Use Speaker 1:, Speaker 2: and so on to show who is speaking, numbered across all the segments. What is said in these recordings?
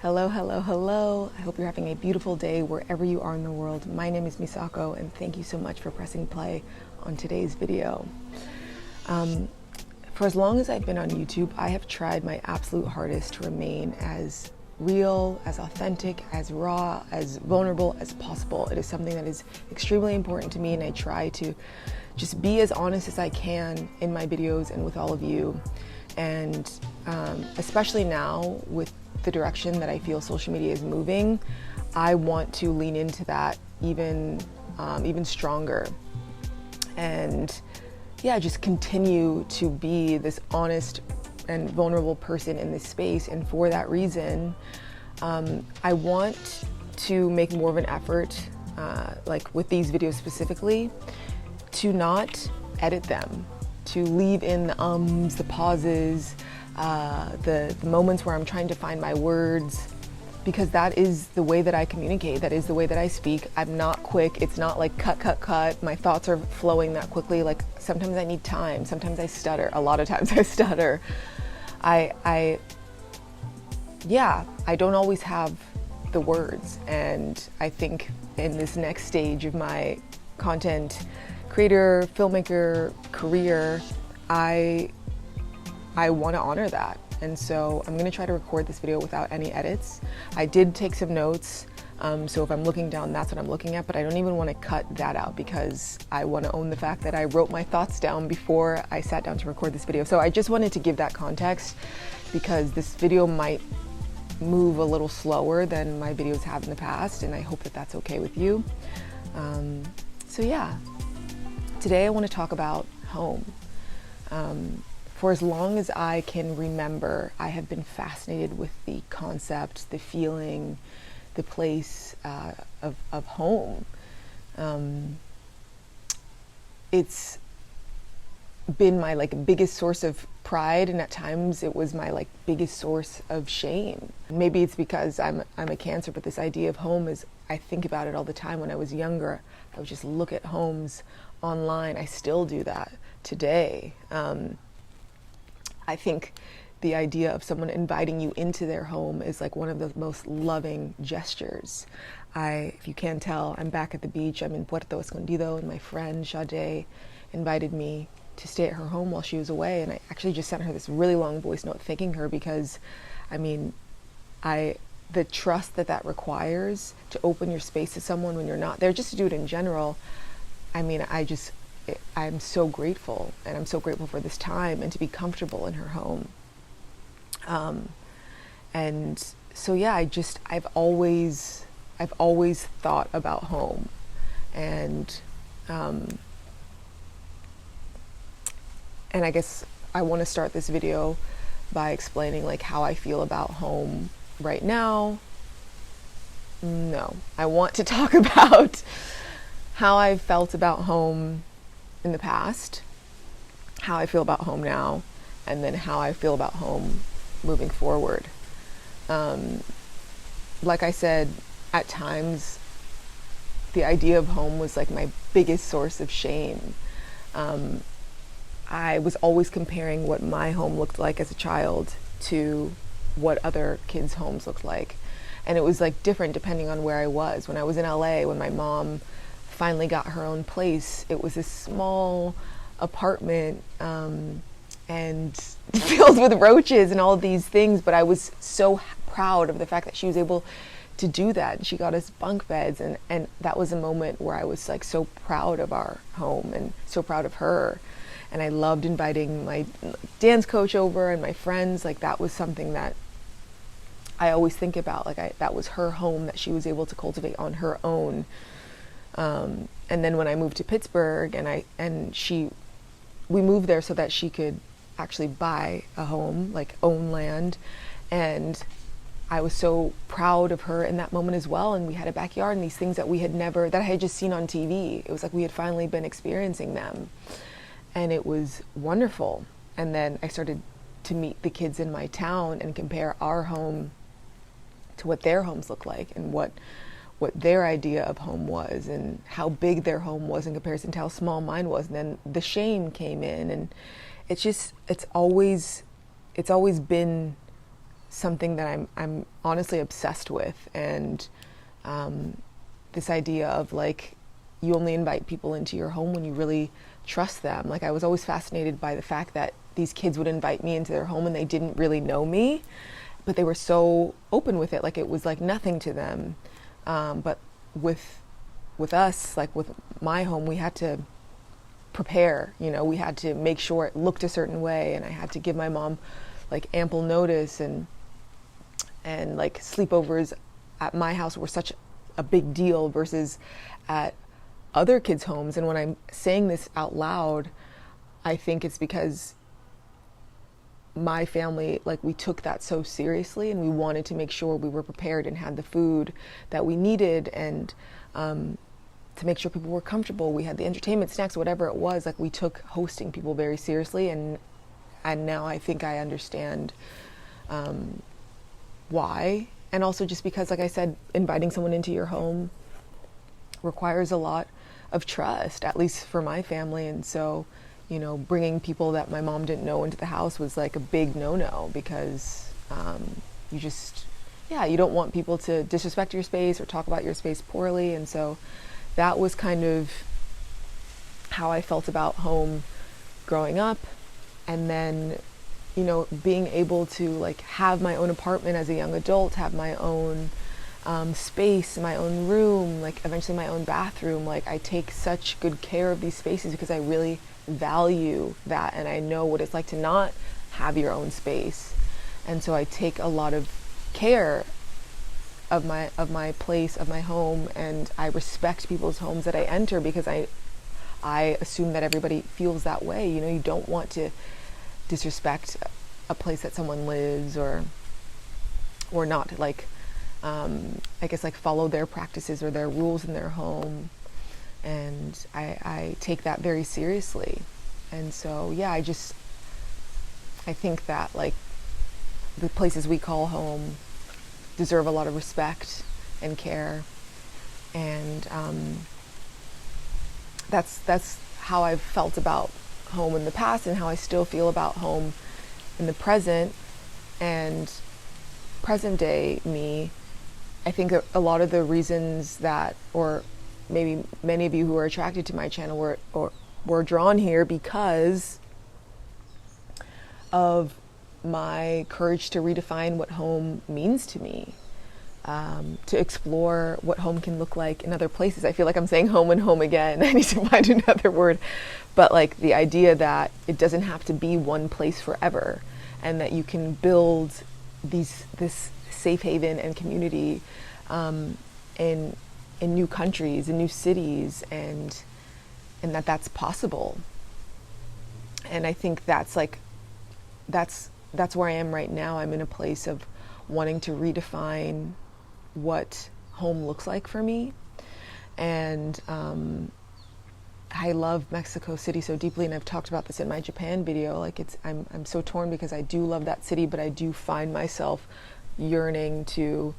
Speaker 1: Hello, hello, hello. I hope you're having a beautiful day wherever you are in the world. My name is Misako, and thank you so much for pressing play on today's video. For as long as I've been on YouTube, I have tried my absolute hardest to remain as real, as authentic, as raw, as vulnerable as possible. It is something that is extremely important to me, and I try to just be as honest as I can in my videos and with all of you. And especially now with the direction that I feel social media is moving, I want to lean into that even stronger. And yeah, just continue to be this honest and vulnerable person in this space. And for that reason, I want to make more of an effort, like with these videos specifically, to not edit them, to leave in the ums, the pauses, the moments where I'm trying to find my words, because that is the way that I communicate. That is the way that I speak. I'm not quick. It's not like cut. My thoughts are flowing that quickly. Like sometimes I need time. Sometimes I stutter. A lot of times I stutter. I don't always have the words. And I think in this next stage of my content creator, filmmaker career, I want to honor that. And so I'm going to try to record this video without any edits. I did take some notes, so if I'm looking down, that's what I'm looking at, but I don't even want to cut that out because I want to own the fact that I wrote my thoughts down before I sat down to record this video. So I just wanted to give that context because this video might move a little slower than my videos have in the past, and I hope that that's okay with you. So yeah, today I want to talk about home. For as long as I can remember, I have been fascinated with the concept, the feeling, the place of home. It's been my biggest source of pride, and at times it was my biggest source of shame. Maybe it's because I'm a Cancer, but this idea of home is, I think about it all the time. When I was younger, I would just look at homes online. I still do that today. I think the idea of someone inviting you into their home is one of the most loving gestures. If you can't tell, I'm back at the beach. I'm in Puerto Escondido, and my friend Chantey invited me to stay at her home while she was away. And I actually just sent her this really long voice note thanking her because, the trust that requires to open your space to someone when you're not there, just to do it in general. I'm so grateful, and I'm so grateful for this time and to be comfortable in her home. And so yeah, I've always thought about home, and I guess I want to start this video by explaining how I feel about home right now. No, I want to talk about how I've felt about home in the past, how I feel about home now, and then how I feel about home moving forward. Like I said, at times the idea of home was my biggest source of shame. I was always comparing what my home looked like as a child to what other kids' homes looked like. And it was different depending on where I was. When I was in LA, when my mom finally got her own place, it was a small apartment and filled with roaches and all of these things, but I was so proud of the fact that she was able to do that. She got us bunk beds, and that was a moment where I was so proud of our home and so proud of her. And I loved inviting my dance coach over and my friends. That was something that I always think about. That was her home that she was able to cultivate on her own. And then when I moved to Pittsburgh, we moved there so that she could actually buy a home, own land. And I was so proud of her in that moment as well. And we had a backyard and these things that that I had just seen on TV. It was we had finally been experiencing them. And it was wonderful. And then I started to meet the kids in my town and compare our home to what their homes look like, and what their idea of home was, and how big their home was in comparison to how small mine was. And then the shame came in, and it's always been something that I'm honestly obsessed with. And this idea of like, you only invite people into your home when you really trust them. Like, I was always fascinated by the fact that these kids would invite me into their home and they didn't really know me, but they were so open with it. Like, it was like nothing to them. But with us, like with my home, we had to prepare, you know, we had to make sure it looked a certain way, and I had to give my mom like ample notice, and like sleepovers at my house were such a big deal versus at other kids' homes. And when I'm saying this out loud, I think it's because my family, like, we took that so seriously, and we wanted to make sure we were prepared and had the food that we needed, and to make sure people were comfortable. We had the entertainment, snacks, whatever it was. Like, we took hosting people very seriously, and now I think I understand why. And also just because, like I said, inviting someone into your home requires a lot of trust, at least for my family. And so, you know, bringing people that my mom didn't know into the house was like a big no-no, because you just, you don't want people to disrespect your space or talk about your space poorly. And so that was kind of how I felt about home growing up. And then, you know, being able to like have my own apartment as a young adult, have my own space, my own room, like eventually my own bathroom. Like, I take such good care of these spaces because I really value that, and I know what it's like to not have your own space. And so I take a lot of care of my place, of my home, and I respect people's homes that I enter, because I assume that everybody feels that way. You know, you don't want to disrespect a place that someone lives, or not, like, I guess, like, follow their practices or their rules in their home. And I take that very seriously. And so, I think that, like, the places we call home deserve a lot of respect and care. And that's how I've felt about home in the past, and how I still feel about home in the present. And present day me, I think a lot of the reasons that, or maybe many of you who are attracted to my channel were drawn here because of my courage to redefine what home means to me, to explore what home can look like in other places. I feel like I'm saying home and home again. I need to find another word. But like, the idea that it doesn't have to be one place forever, and that you can build this safe haven and community in new countries, in new cities, and that's possible. And I think that's where I am right now. I'm in a place of wanting to redefine what home looks like for me. And I love Mexico City so deeply, and I've talked about this in my Japan video. Like, I'm so torn, because I do love that city, but I do find myself yearning to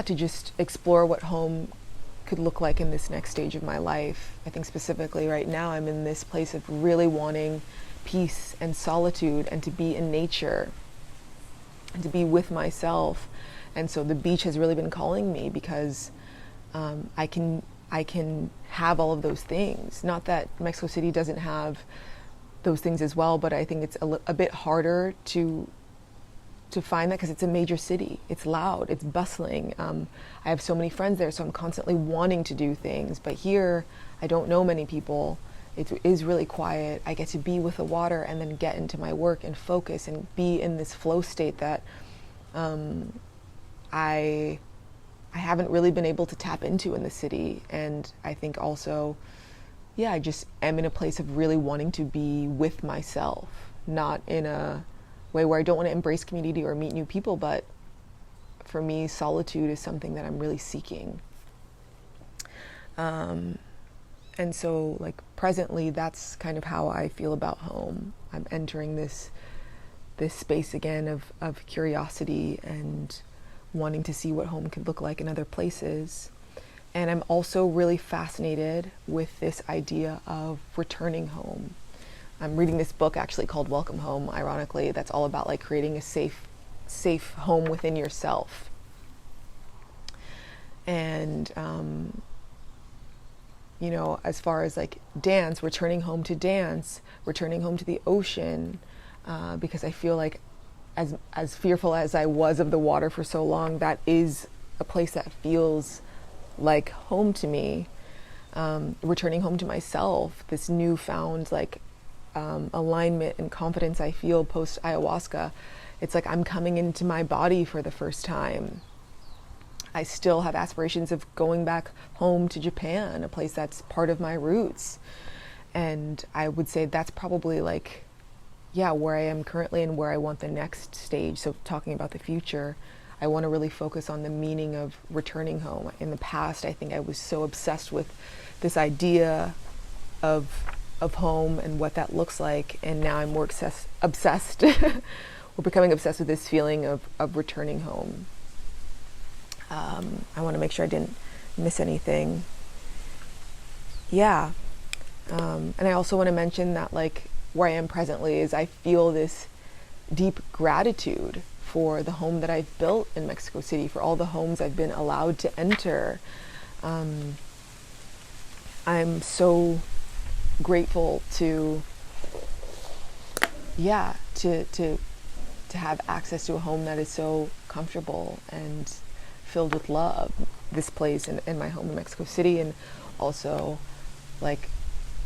Speaker 1: to just explore what home could look like in this next stage of my life. I think specifically right now I'm in this place of really wanting peace and solitude, and to be in nature, and to be with myself. And so the beach has really been calling me, because I can have all of those things. Not that Mexico City doesn't have those things as well, but I think it's a bit harder to find that, because it's a major city. It's loud, it's bustling. I have so many friends there, so I'm constantly wanting to do things. But here, I don't know many people. It is really quiet. I get to be with the water, and then get into my work and focus and be in this flow state that I haven't really been able to tap into in the city. And I think also, I just am in a place of really wanting to be with myself, not in a way where I don't want to embrace community or meet new people, but for me, solitude is something that I'm really seeking. And so, like, presently, that's kind of how I feel about home. I'm entering this space again of curiosity and wanting to see what home could look like in other places. And I'm also really fascinated with this idea of returning home. I'm reading this book actually called Welcome Home, ironically, that's all about like creating a safe home within yourself. And, you know, as far as like dance, returning home to dance, returning home to the ocean, because I feel like as fearful as I was of the water for so long, that is a place that feels like home to me. Returning home to myself, this newfound like alignment and confidence I feel post ayahuasca. It's like I'm coming into my body for the first time. I still have aspirations of going back home to Japan, a place that's part of my roots. And I would say that's probably like, yeah, where I am currently and where I want the next stage. So talking about the future, I want to really focus on the meaning of returning home. In the past, I think I was so obsessed with this idea of home and what that looks like. And now I'm more obsessed. We're becoming obsessed with this feeling of returning home. I want to make sure I didn't miss anything. Yeah. And I also want to mention that like where I am presently is I feel this deep gratitude for the home that I've built in Mexico City, for all the homes I've been allowed to enter. I'm so grateful to have access to a home that is so comfortable and filled with love. This place and my home in Mexico City, and also like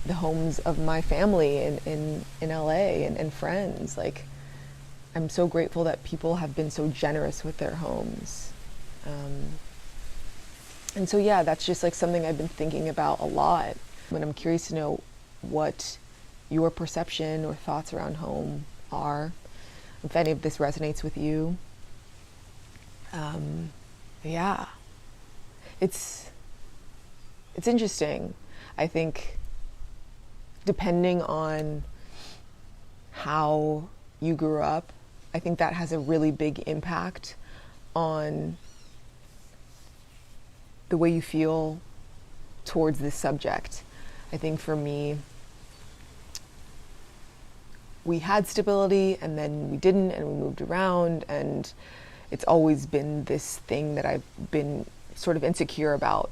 Speaker 1: the homes of my family in LA and friends. Like, I'm so grateful that people have been so generous with their homes. And so, yeah, that's just like something I've been thinking about a lot. And I'm curious to know what your perception or thoughts around home are, if any of this resonates with you. Yeah, it's interesting. I think depending on how you grew up, I think that has a really big impact on the way you feel towards this subject. I think for me, we had stability and then we didn't, and we moved around, and it's always been this thing that I've been sort of insecure about,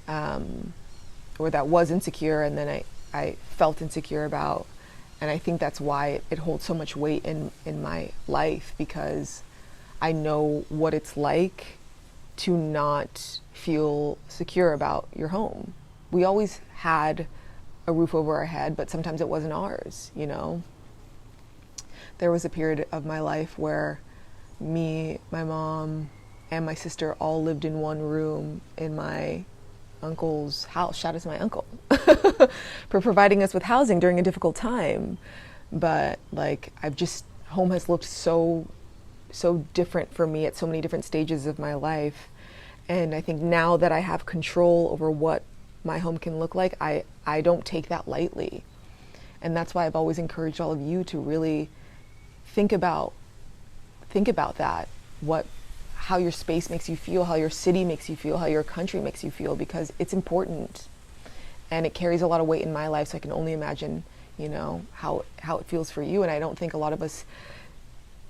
Speaker 1: or that was insecure, and then I felt insecure about. And I think that's why it holds so much weight in my life, because I know what it's like to not feel secure about your home. We always had a roof over our head, but sometimes it wasn't ours, you know? There was a period of my life where me, my mom, and my sister all lived in one room in my uncle's house. Shout out to my uncle for providing us with housing during a difficult time. But like, home has looked so different for me at so many different stages of my life. And I think now that I have control over what my home can look like, I don't take that lightly. And that's why I've always encouraged all of you to really think about that, how your space makes you feel, how your city makes you feel, how your country makes you feel, because it's important and it carries a lot of weight in my life. So I can only imagine, you know, how it feels for you. And I don't think a lot of us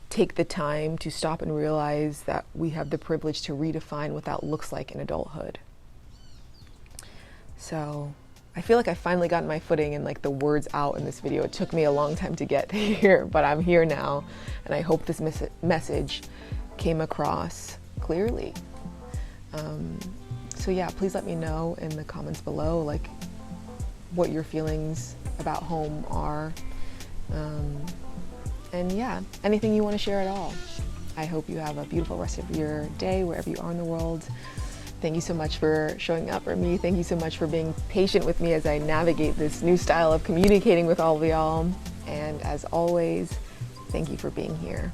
Speaker 1: take the time to stop and realize that we have the privilege to redefine what that looks like in adulthood. So I feel like I finally gotten my footing and like the words out in this video. It took me a long time to get here, but I'm here now, and I hope this message came across clearly. So yeah, please let me know in the comments below like what your feelings about home are. And yeah, anything you want to share at all. I hope you have a beautiful rest of your day wherever you are in the world. Thank you so much for showing up for me. Thank you so much for being patient with me as I navigate this new style of communicating with all of y'all. And as always, thank you for being here.